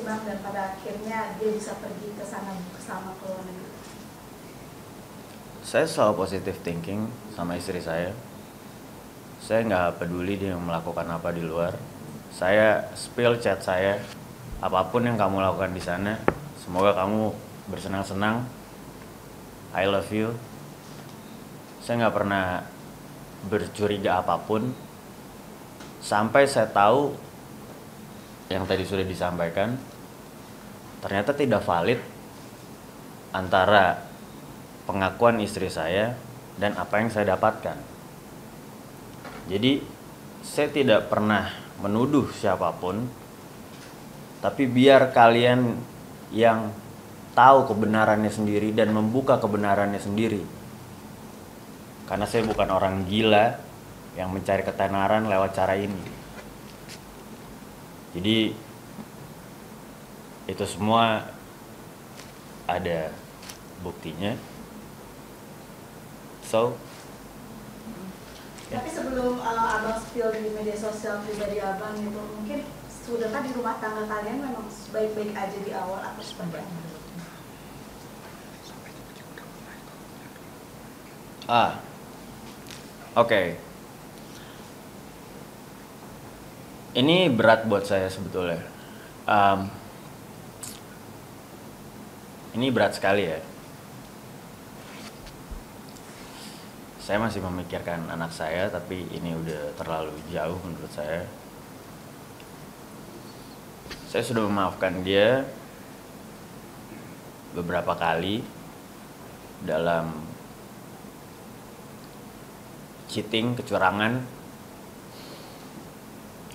sih Bang, dan pada akhirnya dia bisa pergi ke sana bersama ke luar negeri? Saya selalu positive thinking sama istri saya. Saya nggak peduli dia melakukan apa di luar. Saya spill chat saya, apapun yang kamu lakukan di sana, semoga kamu bersenang-senang. I love you. Saya nggak pernah bercuriga apapun sampai saya tahu yang tadi sudah disampaikan ternyata tidak valid antara pengakuan istri saya dan apa yang saya dapatkan. Jadi saya tidak pernah menuduh siapapun, tapi biar kalian yang tahu kebenarannya sendiri dan membuka kebenarannya sendiri. Karena saya bukan orang gila yang mencari ketenaran lewat cara ini. Jadi itu semua ada buktinya. So, Tapi sebelum abang spill di media sosial pribadi abang gitu, mungkin sudah kan di rumah tangga kalian memang baik-baik aja di awal atau seperti apa? Oke. Ini berat buat saya sebetulnya. Ini berat sekali ya. Saya masih memikirkan anak saya, tapi ini udah terlalu jauh menurut saya. Saya sudah memaafkan dia beberapa kali dalam cheating, kecurangan,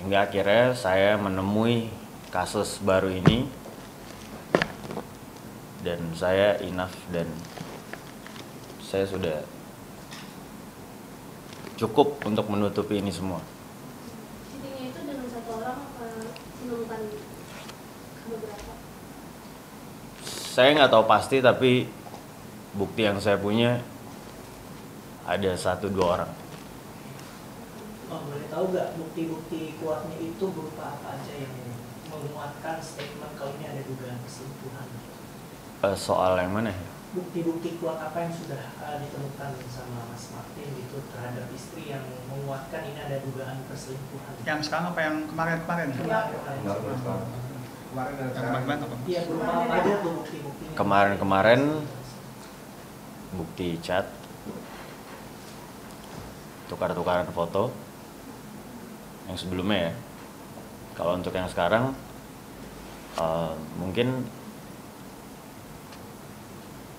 hingga akhirnya saya menemui kasus baru ini dan saya enough dan saya sudah cukup untuk menutupi ini semua. Cheatingnya itu dengan satu orang menemukan beberapa? Saya nggak tahu pasti, tapi bukti yang saya punya ada 1-2 orang. Oh, boleh tahu nggak bukti-bukti kuatnya itu berupa apa aja yang menguatkan statement kalau ini ada dugaan perselingkuhan? Soal yang mana ya? Bukti-bukti kuat apa yang sudah ditemukan sama Mas Martin gitu terhadap istri yang menguatkan ini ada dugaan perselingkuhan? Yang sekarang apa yang kemarin-kemarin? Kemarin apa? Iya, berupa apa aja tuh bukti-buktinya? Kemarin bukti chat, tukar-tukaran foto yang sebelumnya ya. Kalau untuk yang sekarang mungkin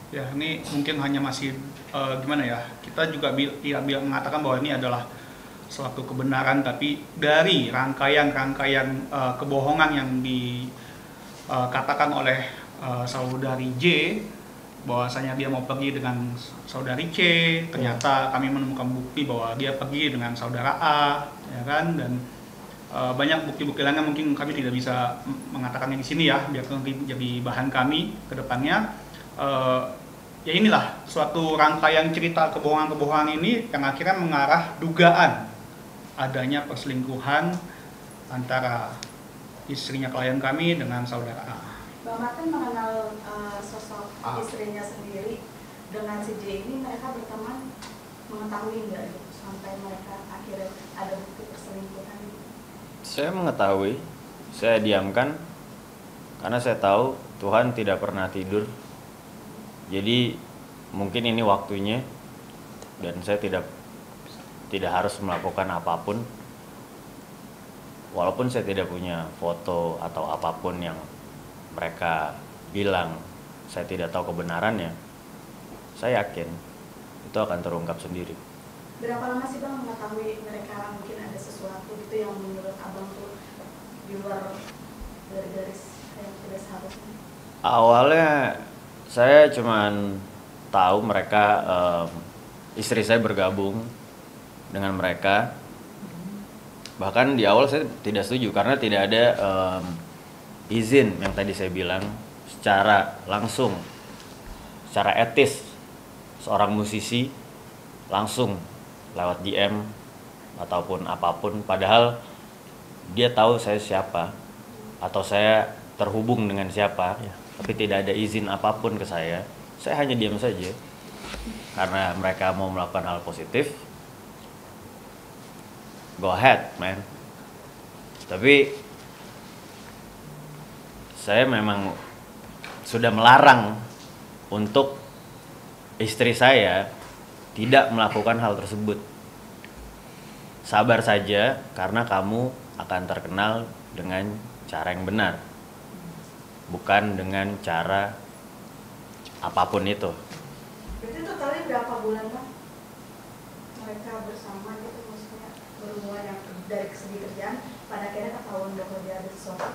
Ya, ini mungkin hanya masih gimana ya? Kita juga tidak mengatakan bahwa ini adalah suatu kebenaran, tapi dari rangkaian kebohongan yang dikatakan oleh saudari J, bahwasanya dia mau pergi dengan saudari C, ternyata kami menemukan bukti bahwa dia pergi dengan saudara A, ya kan? Dan banyak bukti-bukti lainnya mungkin kami tidak bisa mengatakannya di sini ya, biar nanti jadi bahan kami ke depannya. Ya inilah suatu rangkaian cerita kebohongan-kebohongan ini yang akhirnya mengarah dugaan adanya perselingkuhan antara istrinya klien kami dengan saudara A. Bang Martin mengenal sosok istrinya sendiri dengan si J ini, mereka berteman mengetahui nggak gitu, sampai mereka akhirnya ada bukti perselingkuhan? saya mengetahui, saya diamkan karena saya tahu Tuhan tidak pernah tidur. Jadi mungkin ini waktunya dan saya tidak harus melakukan apapun. Walaupun saya tidak punya foto atau apapun yang mereka bilang, saya tidak tahu kebenarannya. Saya yakin itu akan terungkap sendiri. Berapa lama sih Bang mengetahui mereka mungkin ada sesuatu gitu yang menurut abang tuh di luar dari garis yang tidak seharusnya? Awalnya saya cuman tahu mereka, istri saya bergabung dengan mereka. Bahkan di awal saya tidak setuju karena tidak ada izin yang tadi saya bilang secara langsung, secara etis seorang musisi langsung lewat DM ataupun apapun, padahal dia tahu saya siapa atau saya terhubung dengan siapa, tapi tidak ada izin apapun ke saya hanya diam saja. Karena mereka mau melakukan hal positif, go ahead, man. Tapi saya memang sudah melarang untuk istri saya tidak melakukan hal tersebut. Sabar saja, karena kamu akan terkenal dengan cara yang benar, bukan dengan cara apapun itu. Berarti totalnya berapa bulan Bang? Mereka bersama gitu, maksudnya berhubungan yang dari segi kerjaan, pada akhirnya ketahuan bahwa dia ada sesuatu.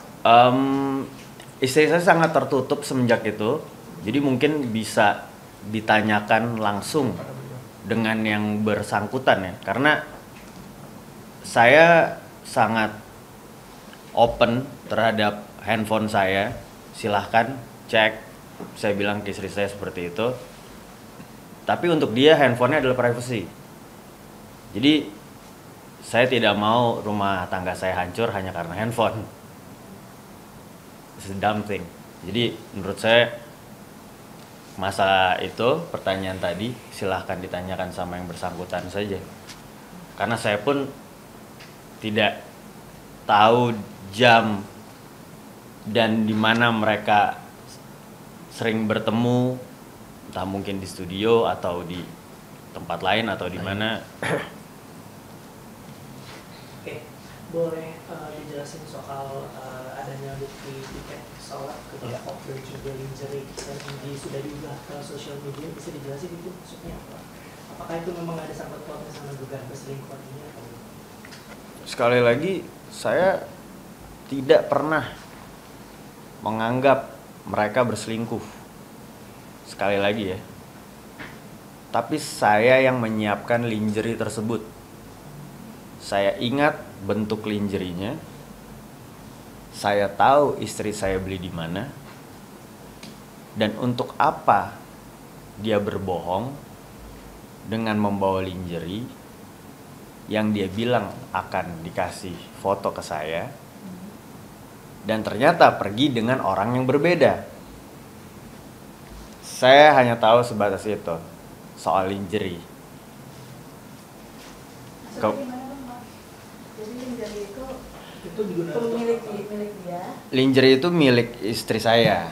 Istri saya sangat tertutup semenjak itu, jadi mungkin bisa ditanyakan langsung dengan yang bersangkutan ya, karena saya sangat open terhadap handphone saya. Silahkan cek, saya bilang ke istri saya seperti itu. Tapi untuk dia handphonenya adalah privacy. Jadi saya tidak mau rumah tangga saya hancur hanya karena handphone. It's a dumb thing. Jadi menurut saya masalah itu, pertanyaan tadi silahkan ditanyakan sama yang bersangkutan saja. Karena saya pun tidak tahu jam dan di mana mereka sering bertemu, entah mungkin di studio atau di tempat lain atau di mana. Oke, boleh dijelasin soal adanya bukti tiket pesawat ke Bangkok dan juga lingerie yang sudah diunggah ke sosial media, bisa dijelasin itu maksudnya apa? Apakah itu memang ada sangkut pautnya sama dugaan perselingkuhan ini atau? Sekali lagi, saya tidak pernah menganggap mereka berselingkuh. Sekali lagi ya. Tapi saya yang menyiapkan lingerie tersebut. Saya ingat bentuk lingerie-nya. Saya tahu istri saya beli di mana. Dan untuk apa dia berbohong dengan membawa lingerie yang dia bilang akan dikasih foto ke saya, dan ternyata pergi dengan orang yang berbeda. Saya hanya tahu sebatas itu soal lingerie. Maksudnya gimana Bang? Jadi lingerie itu digunakan milik dia. Lingerie itu milik istri saya.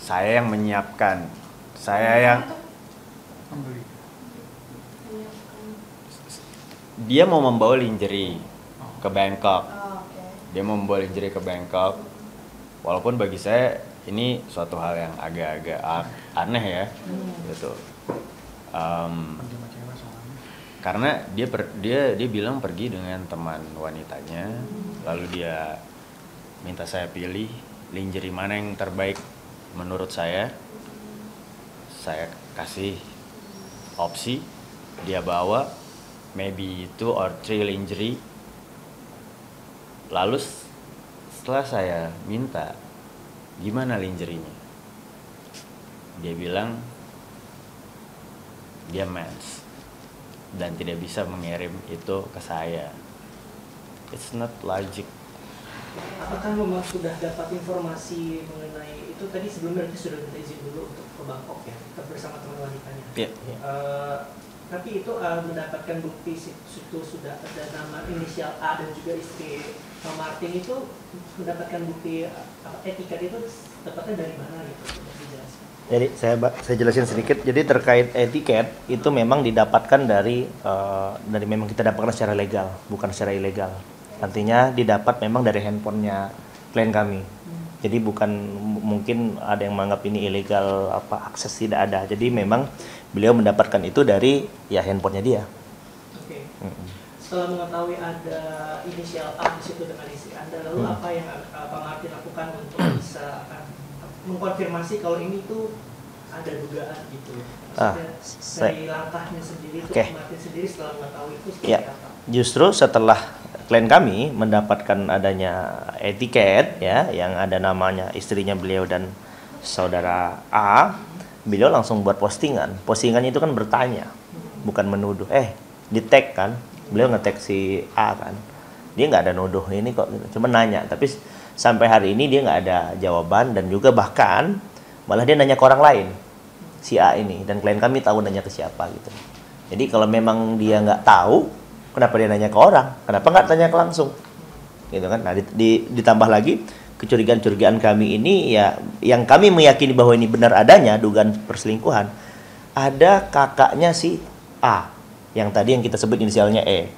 Saya yang menyiapkan. Saya yang Membeli. dia mau membawa lingerie ke Bangkok. Oh, oke. Dia mau membawa lingerie ke Bangkok. Walaupun bagi saya ini suatu hal yang agak-agak aneh ya, gitu. Karena dia bilang pergi dengan teman wanitanya, lalu dia minta saya pilih lingerie mana yang terbaik menurut saya. Saya kasih opsi, dia bawa maybe 2 or 3 lingerie. Lalu setelah saya minta gimana lingerie-nya, dia bilang dia mens dan tidak bisa mengirim itu ke saya. It's not logic. Apakah memang sudah dapat informasi mengenai itu tadi sebelumnya sudah minta izin dulu untuk ke Bangkok ya, bersama teman wanitanya? Iya. Tapi itu mendapatkan bukti situ sudah ada nama inisial A dan juga istri Martin itu mendapatkan bukti etiket itu dapatnya dari mana gitu? Jadi saya jelasin sedikit. Jadi terkait etiket itu memang didapatkan dari memang kita dapatkan secara legal, bukan secara ilegal. Artinya didapat memang dari handphonenya klien kami. Jadi bukan mungkin ada yang menganggap ini ilegal akses, tidak ada. Jadi memang beliau mendapatkan itu dari ya handphonenya dia. Oke. Setelah mengetahui ada inisial A di situ dengan istri Anda, lalu apa yang Pak Martin lakukan untuk bisa mengkonfirmasi kalau ini tuh ada dugaan gitu? Maksudnya dari langkahnya sendiri itu Pak Martin sendiri setelah mengetahui itu seperti apa? Justru setelah klien kami mendapatkan adanya etiket ya yang ada namanya istrinya beliau dan saudara A, beliau langsung buat postingan. Postingannya itu kan bertanya, bukan menuduh. Di tag kan, beliau nge-tag si A kan. Dia nggak ada nuduh ini kok, cuma nanya. Tapi sampai hari ini dia nggak ada jawaban, dan juga bahkan malah dia nanya ke orang lain, si A ini, dan klien kami tahu nanya ke siapa gitu. Jadi kalau memang dia nggak tahu, kenapa dia nanya ke orang? Kenapa nggak tanya ke langsung? Gitu kan? Nah, ditambah lagi kecurigaan-curigaan kami ini ya, yang kami meyakini bahwa ini benar adanya dugaan perselingkuhan. Ada kakaknya si A, yang tadi yang kita sebut inisialnya E,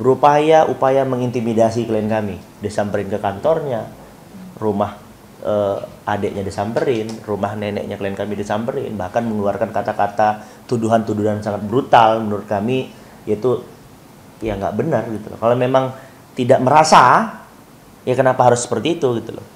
upaya mengintimidasi klien kami, disamperin ke kantornya, rumah adiknya disamperin, rumah neneknya klien kami disamperin, bahkan mengeluarkan kata-kata tuduhan-tuduhan sangat brutal menurut kami, yaitu ya nggak benar gitu loh. Kalau memang tidak merasa, ya kenapa harus seperti itu gitu loh.